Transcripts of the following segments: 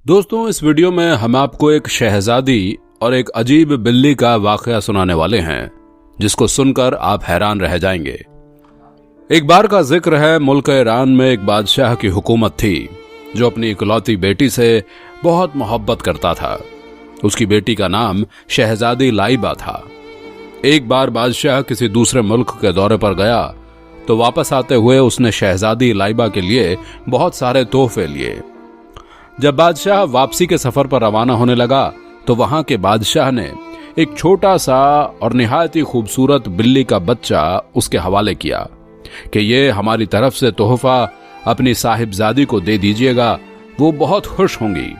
दोस्तों, इस वीडियो में हम आपको एक शहजादी और एक अजीब बिल्ली का वाकया सुनाने वाले हैं जिसको सुनकर आप हैरान रह जाएंगे। एक बार का जिक्र है, मुल्क ईरान में एक बादशाह की हुकूमत थी जो अपनी इकलौती बेटी से बहुत मोहब्बत करता था। उसकी बेटी का नाम शहजादी लाइबा था। एक बार बादशाह किसी दूसरे मुल्क के दौरे पर गया तो वापस आते हुए उसने शहजादी लाइबा के लिए बहुत सारे तोहफे लिए। जब बादशाह वापसी के सफर पर रवाना होने लगा तो वहां के बादशाह ने एक छोटा सा और निहायत ही खूबसूरत बिल्ली का बच्चा उसके हवाले किया कि ये हमारी तरफ से तोहफा अपनी साहिबजादी को दे दीजिएगा, वो बहुत खुश होंगी।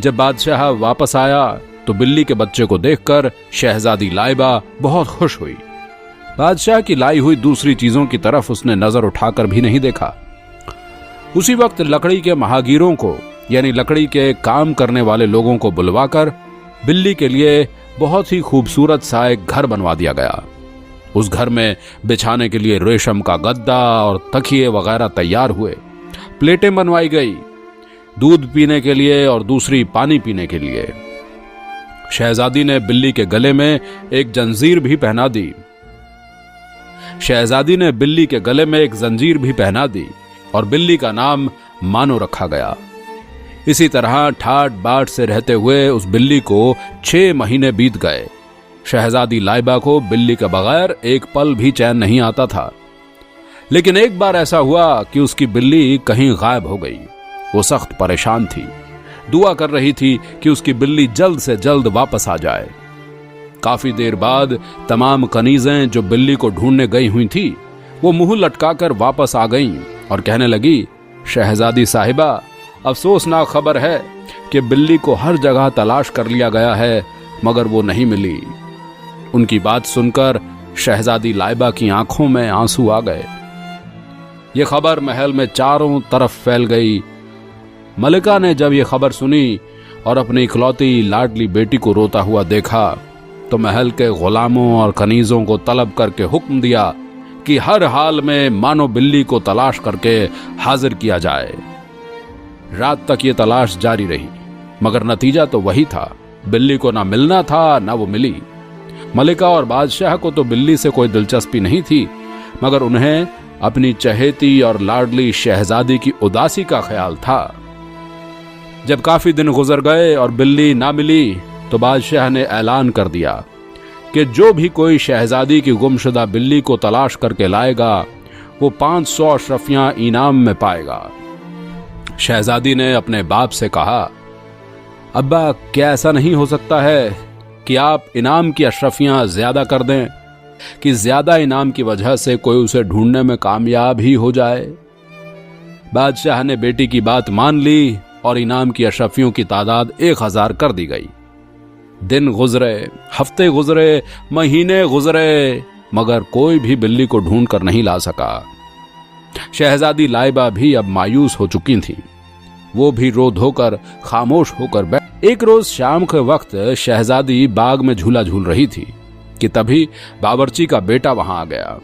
जब बादशाह वापस आया तो बिल्ली के बच्चे को देखकर शहजादी लाइबा बहुत खुश हुई। बादशाह की लाई हुई दूसरी चीजों की तरफ उसने नजर उठाकर भी नहीं देखा। उसी वक्त लकड़ी के महागीरों को यानी लकड़ी के काम करने वाले लोगों को बुलवाकर बिल्ली के लिए बहुत ही खूबसूरत सा एक घर बनवा दिया गया। उस घर में बिछाने के लिए रेशम का गद्दा और तकिए वगैरह तैयार हुए। प्लेटें बनवाई गई, दूध पीने के लिए और दूसरी पानी पीने के लिए। शहजादी ने बिल्ली के गले में एक जंजीर भी पहना दी। शहजादी ने बिल्ली के गले में एक जंजीर भी पहना दी और बिल्ली का नाम मानो रखा गया। इसी तरह ठाट बाट से रहते हुए उस बिल्ली को 6 महीने बीत गए। शहजादी लाइबा को बिल्ली के बगैर एक पल भी चैन नहीं आता था। लेकिन एक बार ऐसा हुआ कि उसकी बिल्ली कहीं गायब हो गई। वो सख्त परेशान थी, दुआ कर रही थी कि उसकी बिल्ली जल्द से जल्द वापस आ जाए। काफी देर बाद तमाम कनीजें जो बिल्ली को ढूंढने गई हुई थी वो मुंह लटकाकर वापस आ गईं और कहने लगी, शहजादी साहिबा, अफसोसनाक खबर है कि बिल्ली को हर जगह तलाश कर लिया गया है मगर वो नहीं मिली। उनकी बात सुनकर शहजादी लाइबा की आंखों में आंसू आ गए। ये खबर महल में चारों तरफ फैल गई। मलिका ने जब ये खबर सुनी और अपनी इकलौती लाडली बेटी को रोता हुआ देखा तो महल के गुलामों और कनीजों को तलब करके हुक्म दिया कि हर हाल में मानो बिल्ली को तलाश करके हाजिर किया जाए। रात तक ये तलाश जारी रही मगर नतीजा तो वही था, बिल्ली को ना मिलना था ना वो मिली। मलिका और बादशाह को तो बिल्ली से कोई दिलचस्पी नहीं थी मगर उन्हें अपनी चहेती और लाडली शहजादी की उदासी का ख्याल था। जब काफी दिन गुजर गए और बिल्ली ना मिली तो बादशाह ने ऐलान कर दिया कि जो भी कोई शहजादी की गुमशुदा बिल्ली को तलाश करके लाएगा वो 500 अशरफियां इनाम में पाएगा। शहजादी ने अपने बाप से कहा, अब्बा, क्या ऐसा नहीं हो सकता है कि आप इनाम की अशरफियां ज्यादा कर दें कि ज्यादा इनाम की वजह से कोई उसे ढूंढने में कामयाब ही हो जाए। बादशाह ने बेटी की बात मान ली और इनाम की अशरफियों की तादाद 1000 कर दी गई। दिन गुजरे, हफ्ते गुजरे, महीने गुजरे मगर कोई भी बिल्ली को ढूंढ कर नहीं ला सका। शहजादी लाइबा भी अब मायूस हो चुकी थी। वो भी रो धोकर खामोश होकर बैठ। एक रोज शाम के वक्त शहजादी बाग में झूला झूल रही थी कि तभी बावर्ची का बेटा वहां आ गया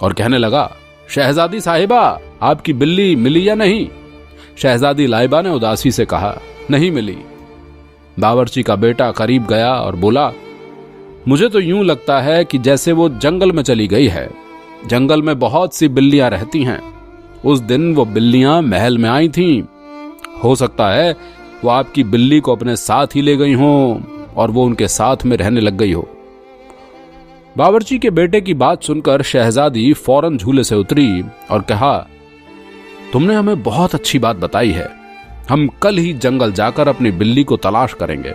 और कहने लगा, शहजादी साहिबा, आपकी बिल्ली मिली या नहीं? शहजादी लाइबा ने उदासी से कहा, नहीं मिली। बावर्ची का बेटा करीब गया और बोला, मुझे तो यूं लगता है कि जैसे वो जंगल में चली गई है। जंगल में बहुत सी बिल्लियां रहती हैं। उस दिन वो बिल्लियां महल में आई थीं। हो सकता है वो आपकी बिल्ली को अपने साथ ही ले गई हों और वो उनके साथ में रहने लग गई हो। बावर्ची के बेटे की बात सुनकर शहजादी फौरन झूले से उतरी और कहा, तुमने हमें बहुत अच्छी बात बताई है। हम कल ही जंगल जाकर अपनी बिल्ली को तलाश करेंगे।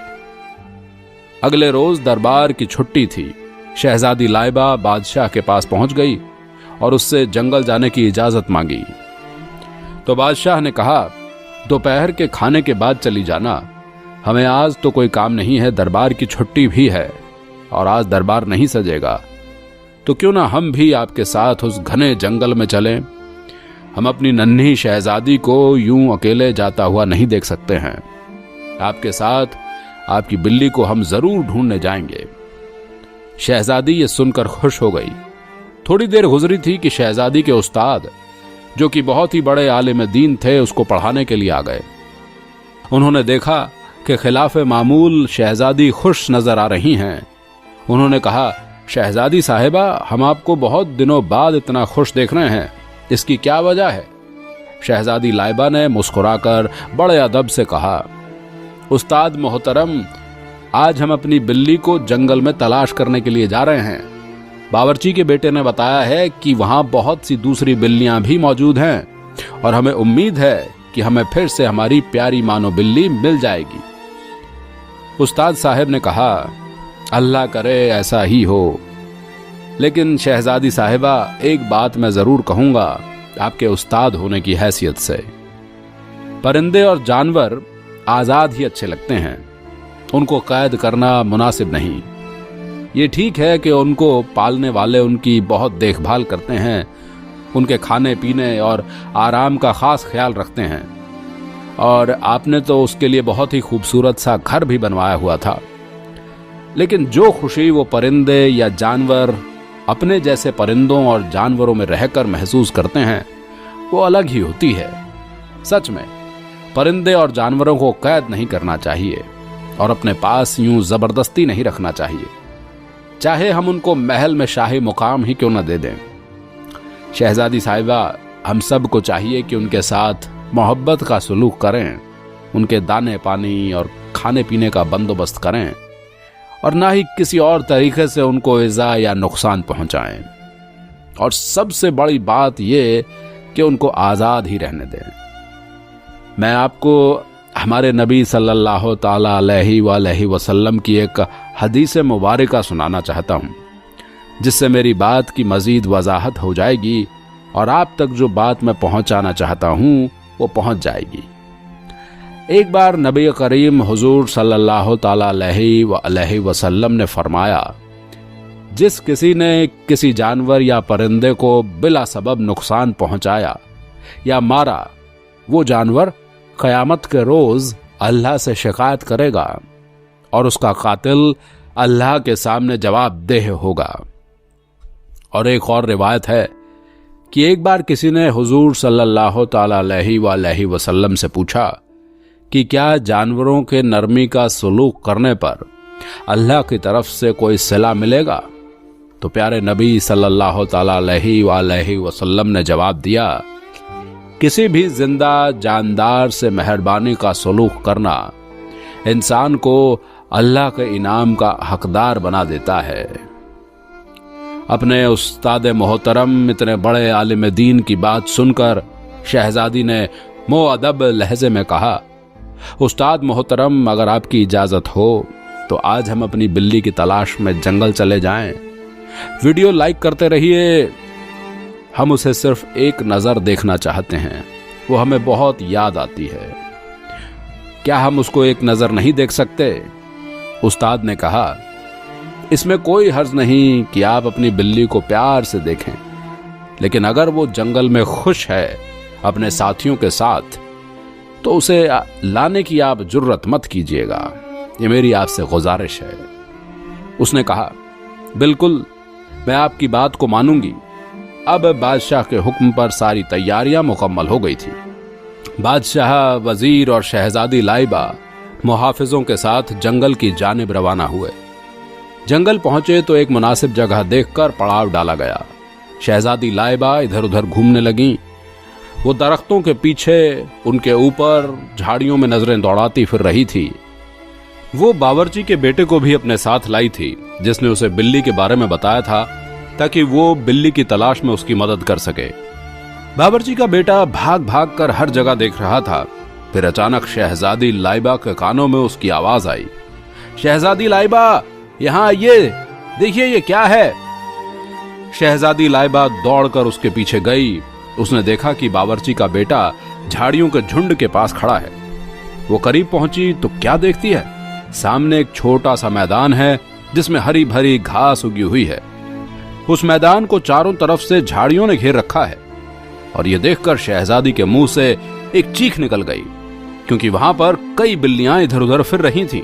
अगले रोज दरबार की छुट्टी थी। शहजादी लाइबा बादशाह के पास पहुंच गई और उससे जंगल जाने की इजाजत मांगी। तो बादशाह ने कहा, दोपहर के खाने के बाद चली जाना। हमें आज तो कोई काम नहीं है, दरबार की छुट्टी भी है और आज दरबार नहीं सजेगा, तो क्यों ना हम भी आपके साथ उस घने जंगल में चलें। हम अपनी नन्ही शहजादी को यूं अकेले जाता हुआ नहीं देख सकते हैं। आपके साथ आपकी बिल्ली को हम जरूर ढूंढने जाएंगे। शहजादी ये सुनकर खुश हो गई। थोड़ी देर गुजरी थी कि शहजादी के उस्ताद, जो कि बहुत ही बड़े आलिम दीन थे, उसको पढ़ाने के लिए आ गए। उन्होंने देखा कि खिलाफ मामूल शहजादी खुश नजर आ रही हैं। उन्होंने कहा, शहजादी साहिबा, हम आपको बहुत दिनों बाद इतना खुश देख रहे हैं, इसकी क्या वजह है? शहजादी लाइबा ने मुस्कुराकर बड़े अदब से कहा, उस्ताद मोहतरम, आज हम अपनी बिल्ली को जंगल में तलाश करने के लिए जा रहे हैं। बावर्ची के बेटे ने बताया है कि वहां बहुत सी दूसरी बिल्लियां भी मौजूद हैं और हमें उम्मीद है कि हमें फिर से हमारी प्यारी मानो बिल्ली मिल जाएगी। उस्ताद साहब ने कहा, अल्लाह करे ऐसा ही हो। लेकिन शहजादी साहिबा, एक बात मैं जरूर कहूंगा आपके उस्ताद होने की हैसियत से, परिंदे और जानवर आजाद ही अच्छे लगते हैं, उनको कैद करना मुनासिब नहीं। ये ठीक है कि उनको पालने वाले उनकी बहुत देखभाल करते हैं, उनके खाने पीने और आराम का खास ख्याल रखते हैं, और आपने तो उसके लिए बहुत ही खूबसूरत सा घर भी बनवाया हुआ था। लेकिन जो खुशी वो परिंदे या जानवर अपने जैसे परिंदों और जानवरों में रहकर महसूस करते हैं, वो अलग ही होती है। सच में परिंदे और जानवरों को कैद नहीं करना चाहिए और अपने पास यूं जबरदस्ती नहीं रखना चाहिए, चाहे हम उनको महल में शाही मुकाम ही क्यों न दे दें। शहजादी साहिबा, हम सब को चाहिए कि उनके साथ मोहब्बत का सलूक करें, उनके दाने पानी और खाने पीने का बंदोबस्त करें और ना ही किसी और तरीके से उनको इज़ा या नुकसान पहुंचाएं। और सबसे बड़ी बात यह कि उनको आज़ाद ही रहने दें। मैं आपको हमारे नबी सल्लल्लाहु ताला अलैहि वसल्लम की एक हदीस मुबारका सुनाना चाहता हूँ, जिससे मेरी बात की मजीद वजाहत हो जाएगी और आप तक जो बात मैं पहुँचाना चाहता हूँ वो पहुँच जाएगी। एक बार नबी करीम हुजूर सल्लल्लाहु ताला अलैहि वसल्लम ने फरमाया, जिस किसी ने किसी जानवर या परिंदे को बिला सबब नुकसान पहुँचाया या मारा, वो जानवर क़यामत के रोज अल्लाह से शिकायत करेगा और उसका कातिल अल्लाह के सामने जवाबदेह होगा। और एक और रिवायत है कि एक बार किसी ने हुजूर सल्लल्लाहु ताला अलैहि वसल्लम से पूछा कि क्या जानवरों के नरमी का सलूक करने पर अल्लाह की तरफ से कोई सिला मिलेगा? तो प्यारे नबी सल्लल्लाहु ताला अलैहि वसल्लम ने जवाब दिया, किसी भी जिंदा जानदार से मेहरबानी का सलूक करना इंसान को अल्लाह के इनाम का हकदार बना देता है। अपने उस्ताद मोहतरम इतने बड़े आलिम दीन की बात सुनकर शहजादी ने मुअद्दब लहजे में कहा, उस्ताद मोहतरम, अगर आपकी इजाजत हो तो आज हम अपनी बिल्ली की तलाश में जंगल चले जाएं। वीडियो लाइक करते रहिए, हम उसे सिर्फ एक नजर देखना चाहते हैं, वो हमें बहुत याद आती है। क्या हम उसको एक नजर नहीं देख सकते? उस्ताद ने कहा, इसमें कोई हर्ज नहीं कि आप अपनी बिल्ली को प्यार से देखें, लेकिन अगर वो जंगल में खुश है अपने साथियों के साथ तो उसे लाने की आप जुर्रत मत कीजिएगा, ये मेरी आपसे गुजारिश है। उसने कहा, बिल्कुल, मैं आपकी बात को मानूंगी। अब बादशाह के हुक्म पर सारी तैयारियां मुकम्मल हो गई थी। बादशाह, वजीर और शहजादी लाइबा मुहाफिजों के साथ जंगल की जानिब रवाना हुए। जंगल पहुंचे तो एक मुनासिब जगह देखकर पड़ाव डाला गया। शहजादी लाइबा इधर उधर घूमने लगीं। वो दरख्तों के पीछे, उनके ऊपर, झाड़ियों में नजरें दौड़ाती फिर रही थी। वो बावर्ची के बेटे को भी अपने साथ लाई थी, जिसने उसे बिल्ली के बारे में बताया था ताकि वो बिल्ली की तलाश में उसकी मदद कर सके। बावर्ची का बेटा भाग भाग कर हर जगह देख रहा था। फिर अचानक शहजादी लाइबा के कानों में उसकी आवाज आई, शहजादी लाइबा, यहाँ आइए, देखिए ये क्या है। शहजादी लाइबा दौड़कर उसके पीछे गई। उसने देखा कि बावर्ची का बेटा झाड़ियों के झुंड के पास खड़ा है। वो करीब पहुंची तो क्या देखती है, सामने एक छोटा सा मैदान है जिसमें हरी भरी घास उगी हुई है। उस मैदान को चारों तरफ से झाड़ियों ने घेर रखा है और यह देखकर शहजादी के मुंह से एक चीख निकल गई, क्योंकि वहां पर कई बिल्लियां इधर उधर फिर रही थीं।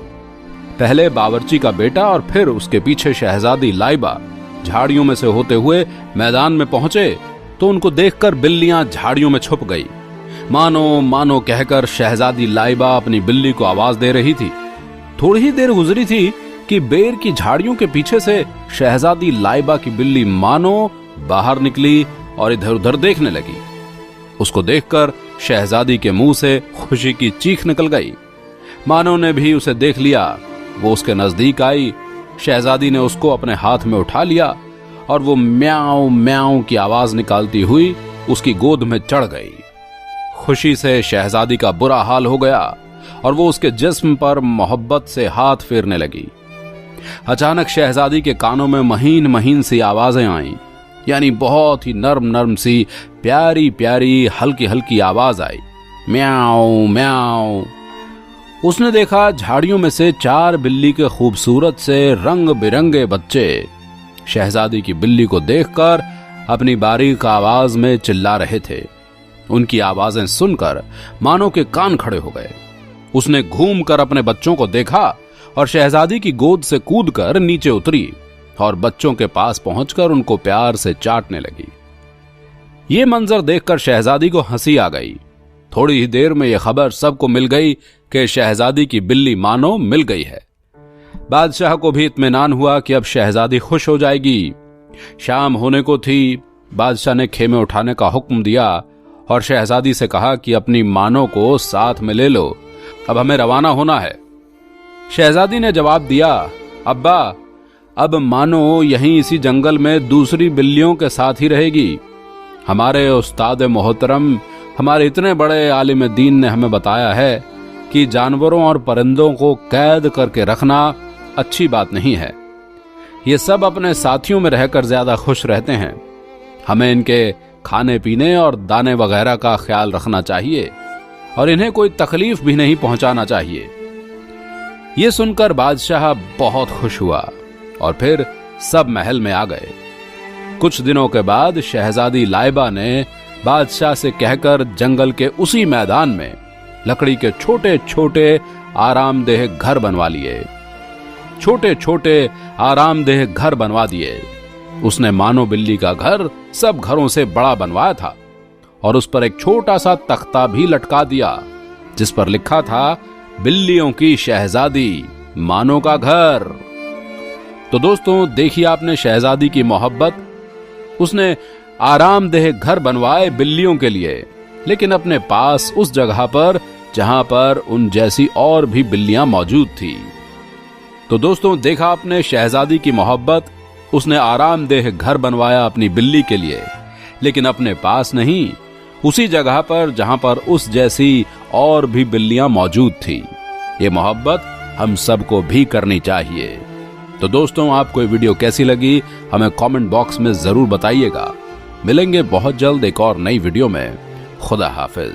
पहले बावर्ची का बेटा और फिर उसके पीछे शहजादी लाइबा झाड़ियों में से होते हुए मैदान में पहुंचे तो उनको देखकर बिल्लियां झाड़ियों में छुप गई। मानो मानो कहकर शहजादी लाइबा अपनी बिल्ली को आवाज दे रही थी। थोड़ी ही देर गुजरी थी कि बेर की झाड़ियों के पीछे से शहजादी लाइबा की बिल्ली मानो बाहर निकली और इधर उधर देखने लगी। उसको देखकर शहजादी के मुंह से खुशी की चीख निकल गई। मानो ने भी उसे देख लिया। वो उसके नजदीक आई। शहजादी ने उसको अपने हाथ में उठा लिया और वो म्याऊं म्याऊं की आवाज निकालती हुई उसकी गोद में चढ़ गई। खुशी से शहजादी का बुरा हाल हो गया और वो उसके जिस्म पर मोहब्बत से हाथ फेरने लगी। अचानक शहजादी के कानों में महीन महीन सी आवाजें आईं, यानी बहुत ही नर्म नर्म सी प्यारी प्यारी हल्की हल्की आवाज आई, म्याऊं म्याऊं। उसने देखा झाड़ियों में से 4 बिल्ली के खूबसूरत से रंग बिरंगे बच्चे शहजादी की बिल्ली को देखकर अपनी बारीक आवाज में चिल्ला रहे थे। उनकी आवाजें सुनकर मानो के कान खड़े हो गए। उसने घूमकर अपने बच्चों को देखा और शहजादी की गोद से कूदकर नीचे उतरी और बच्चों के पास पहुंचकर उनको प्यार से चाटने लगी। ये मंजर देखकर शहजादी को हंसी आ गई। थोड़ी ही देर में यह खबर सबको मिल गई कि शहजादी की बिल्ली मानो मिल गई है। बादशाह को भी इत्मीनान हुआ कि अब शहजादी खुश हो जाएगी। शाम होने को थी। बादशाह ने खेमे उठाने का हुक्म दिया और शहजादी से कहा कि अपनी मानो को साथ में ले लो, अब हमें रवाना होना है। शहजादी ने जवाब दिया, अब्बा, अब मानो यहीं इसी जंगल में दूसरी बिल्लियों के साथ ही रहेगी। हमारे उस्ताद मोहतरम, हमारे इतने बड़े आलिम दीन ने हमें बताया है कि जानवरों और परिंदों को कैद करके रखना अच्छी बात नहीं है। ये सब अपने साथियों में रहकर ज्यादा खुश रहते हैं। हमें इनके खाने पीने और दाने वगैरह का ख्याल रखना चाहिए और इन्हें कोई तकलीफ भी नहीं पहुंचाना चाहिए। ये सुनकर बादशाह बहुत खुश हुआ और फिर सब महल में आ गए। कुछ दिनों के बाद शहजादी लाइबा ने बादशाह से कहकर जंगल के उसी मैदान में लकड़ी के छोटे छोटे आरामदेह घर बनवा लिए। छोटे छोटे आरामदेह घर बनवा दिए। उसने मानो बिल्ली का घर सब घरों से बड़ा बनवाया था और उस पर एक छोटा सा तख्ता भी लटका दिया जिस पर लिखा था, बिल्लियों की शहजादी, मानो का घर। तो दोस्तों, देखिए आपने शहजादी की मोहब्बत। उसने आरामदेह घर बनवाए बिल्लियों के लिए, लेकिन अपने पास उस जगह पर जहां पर उन जैसी और भी बिल्लियां मौजूद थी। तो दोस्तों, देखा आपने शहजादी की मोहब्बत। उसने आरामदेह घर बनवाया अपनी बिल्ली के लिए, लेकिन अपने पास नहीं, उसी जगह पर जहां पर उस जैसी और भी बिल्लियां मौजूद थी। ये मोहब्बत हम सबको भी करनी चाहिए। तो दोस्तों, आपको ये वीडियो कैसी लगी हमें कमेंट बॉक्स में जरूर बताइएगा। मिलेंगे बहुत जल्द एक और नई वीडियो में। खुदा हाफिज।